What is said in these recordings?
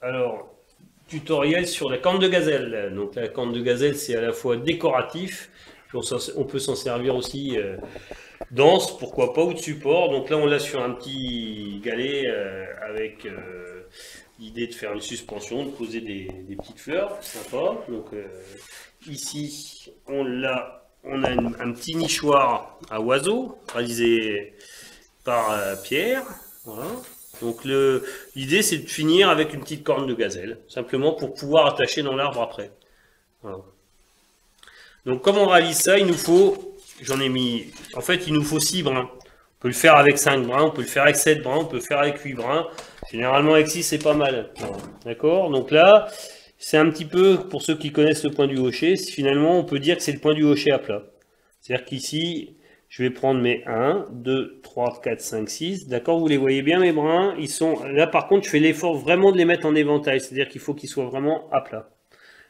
Alors, tutoriel sur la corne de gazelle. Donc la corne de gazelle, c'est à la fois décoratif, puis on peut s'en servir aussi dense, pourquoi pas, ou de support. Donc là, on l'a sur un petit galet avec l'idée de faire une suspension, de poser des petites fleurs, sympa. Donc ici, on a un petit nichoir à oiseaux, réalisé par Pierre. Voilà. Donc l'idée c'est de finir avec une petite corne de gazelle, simplement pour pouvoir attacher dans l'arbre après. Voilà. Donc comme on réalise ça, il nous faut, j'en ai mis, en fait il nous faut 6 brins. On peut le faire avec 5 brins, on peut le faire avec 7 brins, on peut le faire avec 8 brins. Généralement avec 6 c'est pas mal. D'accord. Donc là, c'est un petit peu, pour ceux qui connaissent le point du hocher, finalement on peut dire que c'est le point du hocher à plat. C'est-à-dire qu'ici, je vais prendre mes 1, 2, 3, 4, 5, 6. D'accord, vous les voyez bien mes brins. Ils sont là par contre, je fais l'effort vraiment de les mettre en éventail. C'est-à-dire qu'il faut qu'ils soient vraiment à plat.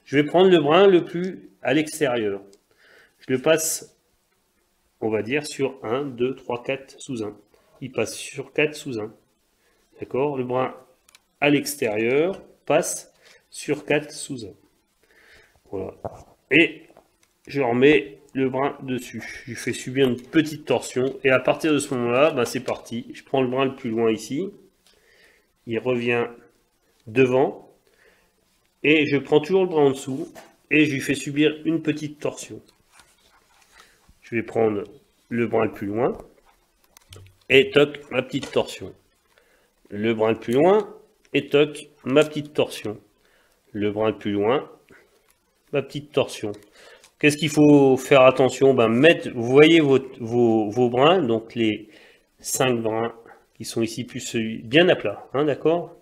Je vais prendre le brin le plus à l'extérieur. Je le passe, on va dire, sur 1, 2, 3, 4 sous 1. Il passe sur 4 sous 1. D'accord, le brin à l'extérieur passe sur 4 sous 1. Voilà. Et je remets le brin dessus. Je lui fais subir une petite torsion. Et à partir de ce moment-là, ben c'est parti. Je prends le brin le plus loin ici. Il revient devant. Et je prends toujours le brin en dessous. Et je lui fais subir une petite torsion. Je vais prendre le brin le plus loin. Et toc, ma petite torsion. Le brin le plus loin. Et toc, ma petite torsion. Le brin le plus loin. Ma petite torsion. Qu'est-ce qu'il faut faire attention? Ben, vous voyez vos brins, donc les 5 brins qui sont ici, plus celui bien à plat, hein, d'accord?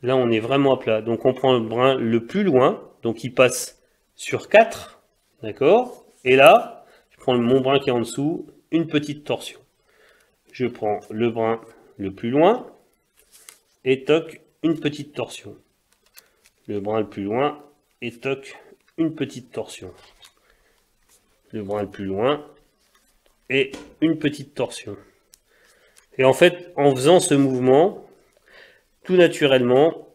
Là, on est vraiment à plat. Donc, on prend le brin le plus loin, donc il passe sur 4, d'accord? Et là, je prends mon brin qui est en dessous, une petite torsion. Je prends le brin le plus loin, et toc, une petite torsion. Le brin le plus loin, et toc, une petite torsion. Le brin le plus loin et une petite torsion. Et en fait, en faisant ce mouvement, tout naturellement,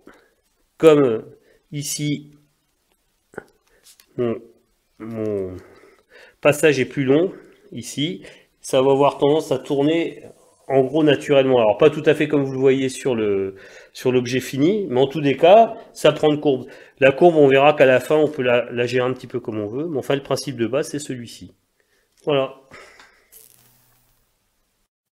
comme ici, mon passage est plus long, ici, ça va avoir tendance à tourner en gros naturellement. Alors pas tout à fait comme vous le voyez sur l'objet fini, mais en tous les cas, ça prend une courbe. La courbe, on verra qu'à la fin, on peut la gérer un petit peu comme on veut, mais enfin le principe de base, c'est celui-ci. Voilà.